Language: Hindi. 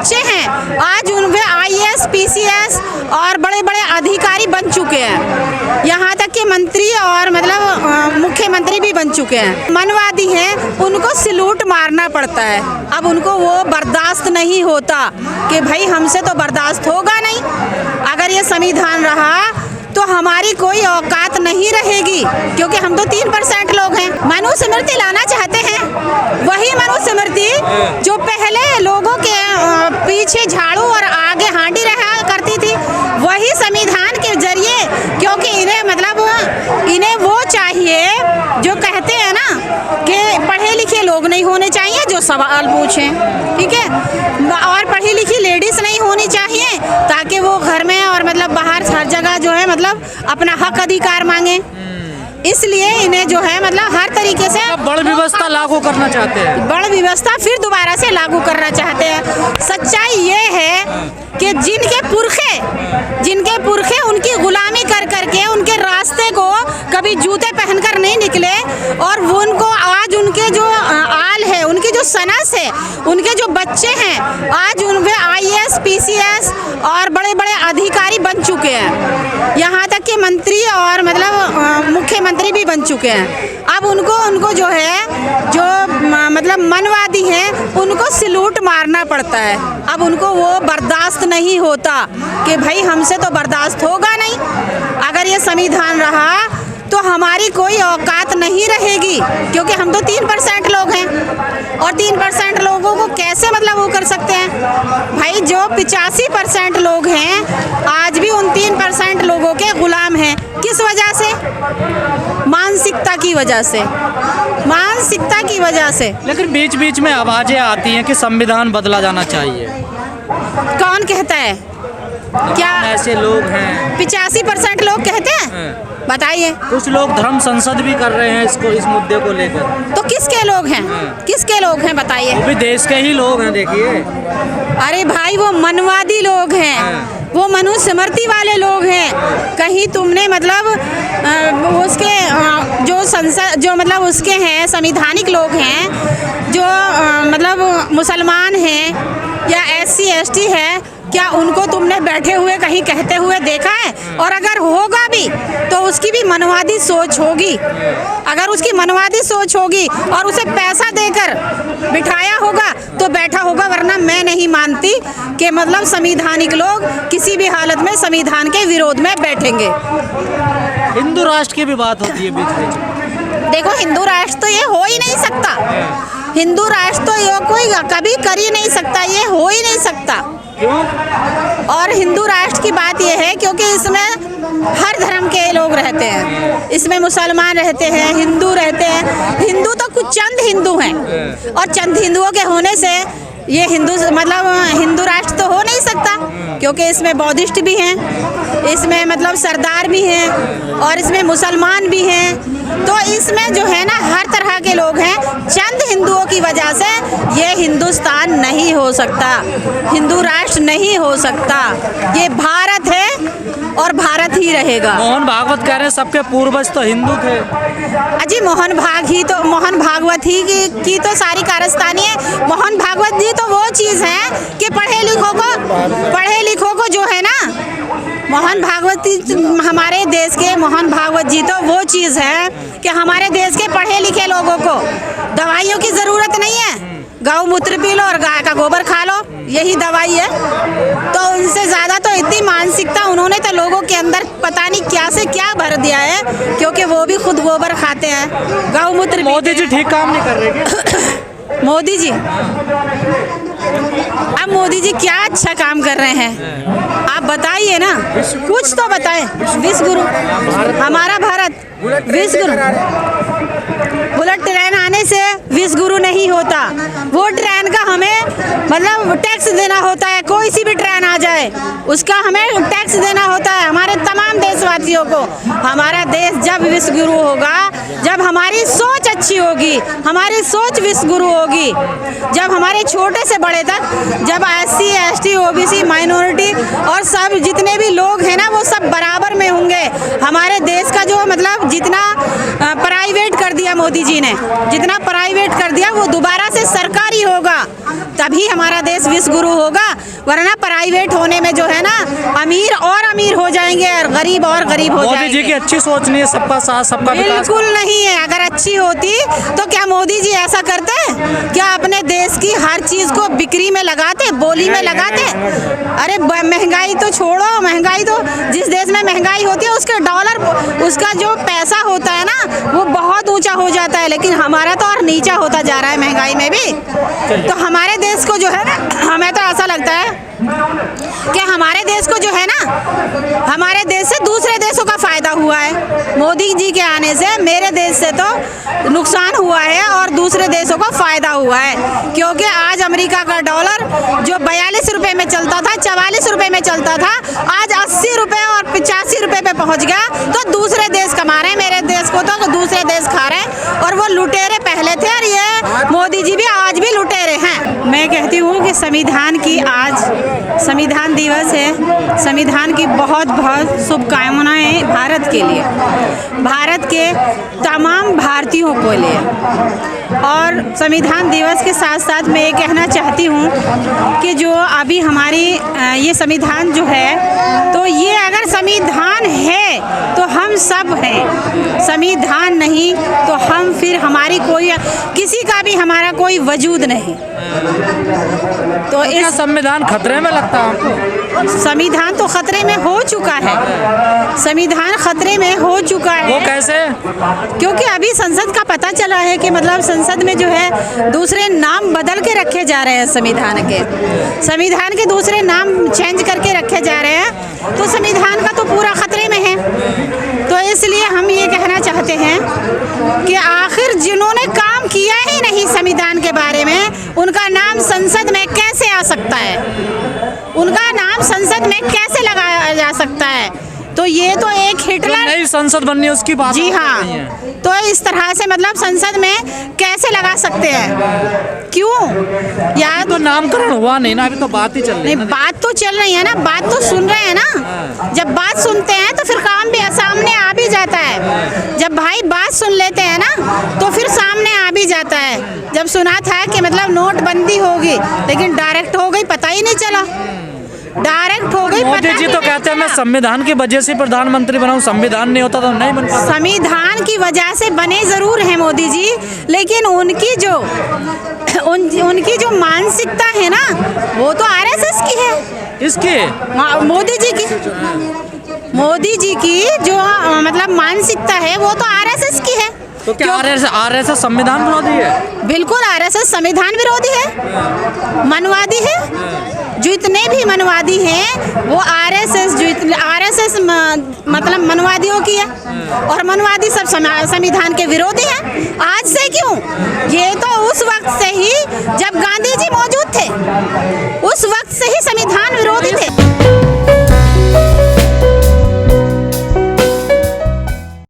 बच्चे हैं आज उनके IAS PCS और बड़े बड़े अधिकारी बन चुके हैं, यहाँ तक कि मंत्री और मतलब मुख्यमंत्री भी बन चुके हैं। मनवादी हैं, उनको सैल्यूट मारना पड़ता है। अब उनको वो बर्दाश्त नहीं होता कि भाई हमसे तो बर्दाश्त होगा नहीं। अगर ये संविधान रहा तो हमारी कोई औकात नहीं रहेगी, क्योंकि हम तो 3% लोग हैं। मनुस्मृति लाना चाहते हैं, वही मनुस्मृति जो पहले लोगों के पीछे झाड़ू और आगे हांडी रहा करती थी, वही संविधान के जरिए, क्योंकि इन्हें वो चाहिए जो कहते हैं ना कि पढ़े लिखे लोग नहीं होने चाहिए जो सवाल पूछें, ठीक है, और पढ़ी लिखी लेडीज नहीं होनी चाहिए ताकि वो घर में और मतलब बाहर हर जगह जो है मतलब अपना हक अधिकार मांगे। इसलिए इन्हें जो है मतलब हर तरीके से बड़ व्यवस्था लागू करना चाहते हैं, बड़ व्यवस्था फिर दोबारा से लागू करना चाहते हैं। सच्चाई ये है कि जिनके पुरखे उनकी गुलामी कर करके उनके रास्ते को कभी जूते पहनकर नहीं निकले, और वो उनको आज उनके जो आल है, उनकी जो सनस है, उनके जो बच्चे हैं आज उनके IAS PCS और बड़े बड़े अधिकारी बन चुके हैं, यहाँ तक कि मंत्री और मतलब मुख्यमंत्री भी बन चुके हैं। अब उनको जो है जो मतलब मनवादी हैं, उनको सैल्यूट मारना पड़ता है। अब उनको वो बर्दाश्त नहीं होता कि भाई हमसे तो बर्दाश्त होगा नहीं। अगर ये संविधान रहा तो हमारी कोई औकात नहीं रहेगी, क्योंकि हम तो 3% लोग हैं, और 3% लोगों को कैसे मतलब वो कर सकते हैं भाई। जो 85% लोग हैं आज भी उन 3% लोगों के गुलाम हैं। किस वजह से? मानसिकता की वजह से, मानसिकता की वजह से। लेकिन बीच बीच में आवाजें आती हैं कि संविधान बदला जाना चाहिए। कौन कहता है? क्या ऐसे लोग हैं? 85% लोग कहते हैं? बताइए। कुछ लोग धर्म संसद भी कर रहे हैं इस मुद्दे को लेकर। तो किसके लोग हैं? किसके लोग हैं बताइए? वो भी देश के ही लोग हैं, देखिए। अरे भाई वो मनवादी लोग हैं, वो मनुस्मृति वाले लोग हैं। कहीं तुमने मतलब उसके जो संसद जो मतलब उसके हैं संवैधानिक लोग हैं जो मतलब मुसलमान हैं या SC ST है, क्या उनको तुमने बैठे हुए कहीं कहते हुए देखा है? और अगर होगा भी तो उसकी भी मनवादी सोच होगी। अगर उसकी मनवादी सोच होगी और उसे पैसा देकर बिठाया होगा तो बैठा होगा, वरना मैं नहीं मानती कि मतलब संवैधानिक लोग किसी भी हालत में संविधान के विरोध में बैठेंगे। हिंदू राष्ट्र की भी बात होती है बीच बीच। देखो हिंदू राष्ट्र तो ये हो ही नहीं सकता, हिंदू राष्ट्र तो ये कोई कभी कर ही नहीं सकता, ये हो ही नहीं सकता। क्यों? और हिंदू राष्ट्र की बात यह है क्योंकि इसमें हर धर्म के लोग रहते हैं, इसमें मुसलमान रहते हैं, हिंदू रहते हैं। हिंदू तो कुछ चंद हिंदू हैं, और चंद हिंदुओं के होने से ये हिंदू राष्ट्र तो हो नहीं सकता, क्योंकि इसमें बौद्धिस्ट भी हैं, इसमें मतलब सरदार भी हैं, और इसमें मुसलमान भी हैं। तो इसमें जो है ना हर तरह के लोग हैं। चंद हिंदुओं की वजह से ये हिंदुस्तान नहीं हो सकता, हिंदू राष्ट्र नहीं हो सकता। ये भारत है और भारत ही रहेगा। मोहन भागवत कह रहे हैं सबके पूर्वज तो हिंदू थे। अजी मोहन भागवत ही की तो सारी कारस्तानी है। मोहन भागवत जी तो वो चीज़ है कि पढ़े लिखों को जो है ना, मोहन भागवत हमारे देश के मोहन भागवत जी तो वो चीज़ है कि हमारे देश के पढ़े लिखे लोगों को दवाइयों की ज़रूरत नहीं है। गौमूत्र पी लो और गाय का गोबर खा लो, यही दवाई है। तो उनसे ज़्यादा तो इतनी मानसिकता उन्होंने तो लोगों के अंदर पता नहीं क्या से क्या भर दिया है, क्योंकि वो भी खुद गोबर खाते हैं, गौमूत्र। मोदी जी ठीक काम नहीं कर रहे क्या? मोदी जी, अब मोदी जी क्या अच्छा काम कर रहे हैं? आप बताइए ना, कुछ तो बताएं। विश्व गुरु हमारा भारत विश्व गुरु। बुलेट ट्रेन आने से विश्व गुरु नहीं होता, वो ट्रेन का हमें मतलब टैक्स देना होता है। कोई सी भी ट्रेन आ जाए उसका हमें टैक्स देना होता है, हमारे तमाम देशवासियों को। हमारा देश जब विश्व गुरु होगा, जब हमारी सोच अच्छी होगी, हमारी सोच विश्व गुरु होगी, जब हमारे छोटे से बड़े तक, जब SC ST OBC माइनॉरिटी और सब जितने भी लोग हैं ना वो सब बराबर में होंगे। हमारे देश का जो मतलब जितना प्राइवेट कर दिया मोदी जी ने, जितना प्राइवेट कर दिया वो दोबारा से सरकारी होगा, तभी हमारा देश विश्व गुरु होगा। वरना प्राइवेट होने में जो है ना अमीर और अमीर हो जाएंगे और गरीब हो मोदी जाएंगे। जी की अच्छी सोच नहीं है, सबका साथ सबका विकास। बिल्कुल नहीं है। अगर अच्छी होती तो क्या मोदी जी ऐसा करते? क्या अपने देश की हर चीज को बिक्री में लगाते, बोली में लगाते? अरे महंगाई तो छोड़ो, महंगाई तो जिस देश में महंगाई होती है उसके डॉलर, उसका जो पैसा होता है ना वो बहुत ऊंचा हो जाता है, लेकिन हमारा तो और नीचा होता जा रहा है महंगाई में भी। तो हमारे देश को जो है ना, हमें तो ऐसा लगता है कि हमारे देश को जो है ना, हमारे देश से दूसरे देशों का फायदा हुआ है। मोदी जी के आने से मेरे देश से तो नुकसान हुआ है और दूसरे देशों को फायदा हुआ है, क्योंकि आज अमेरिका का डॉलर जो 42 रुपए में चलता था, 44 रुपए में चलता था, आज 80 रुपए और 85 रुपए पे पहुंच गया। तो दूसरे देश कमा रहे हैं, मेरे देश को तो दूसरे देश खा रहे हैं, और वो लुटेरे पहले थे और ये मोदी जी भी आज भी लुटेरे हैं। मैं कहती हूँ कि संविधान की आज संविधान दिवस है, संविधान की बहुत बहुत शुभकामनाएं भारत के लिए, भारत के तमाम भारतीयों को लिए। और संविधान दिवस के साथ साथ मैं ये कहना चाहती हूँ कि जो अभी हमारी ये संविधान जो है, तो ये अगर संविधान है तो हम सब हैं, संविधान नहीं तो हम फिर हमारी कोई, किसी का भी हमारा कोई वजूद नहीं। तो इस संविधान खतरे में लगता है आपको? संविधान तो खतरे में हो चुका है, संविधान खतरे में हो चुका है। वो कैसे? क्योंकि अभी संसद का पता चला है कि मतलब संसद में जो है दूसरे नाम बदल के रखे जा रहे हैं, संविधान के दूसरे नाम चेंज करके रखे जा रहे हैं, तो संविधान का तो पूरा खतरे में है। तो इसलिए हम ये कहना चाहते हैं कि आखिर जिन्होंने काम किया ही नहीं संविधान के बारे में, उनका नाम संसद में कैसे आ सकता है, उनका नाम संसद में कैसे लगाया जा सकता है? तो ये तो एक हिटलर, नई संसद बननी है उसकी बात। जी हाँ, तो इस तरह से मतलब संसद में कैसे लगा सकते हैं? क्यों? यार तो नामकरण हुआ नहीं ना, अभी तो बात ही चल रही है। नहीं, बात तो चल रही है ना, बात तो सुन रहे हैं ना। जब बात सुनते हैं तो फिर काम भी सामने आ भी जाता है। जब भाई बात सुन लेते हैं ना तो फिर सामने आ भी जाता है। जब सुना था कि मतलब नोटबंदी होगी, लेकिन डायरेक्ट हो गई, पता ही नहीं चला, डायरेक्ट हो गई। मोदी जी तो कहते हैं मैं संविधान की वजह से प्रधानमंत्री बना हूँ, संविधान नहीं होता तो नहीं बन पाता। संविधान की वजह से बने जरूर हैं मोदी जी, लेकिन उनकी जो मानसिकता है ना वो तो आरएसएस की है। इसकी मोदी जी की जो मतलब मानसिकता है वो तो आरएसएस की है। तो क्या आरएसएस संविधान विरोधी है? बिल्कुल आरएसएस संविधान विरोधी है, मनवादी है। जो इतने भी मनवादी हैं वो आरएसएस मतलब मनवादियों की है, और मनवादी सब संविधान के विरोधी हैं। आज से क्यों, ये तो उस वक्त से ही जब गांधी जी मौजूद थे, उस वक्त से ही संविधान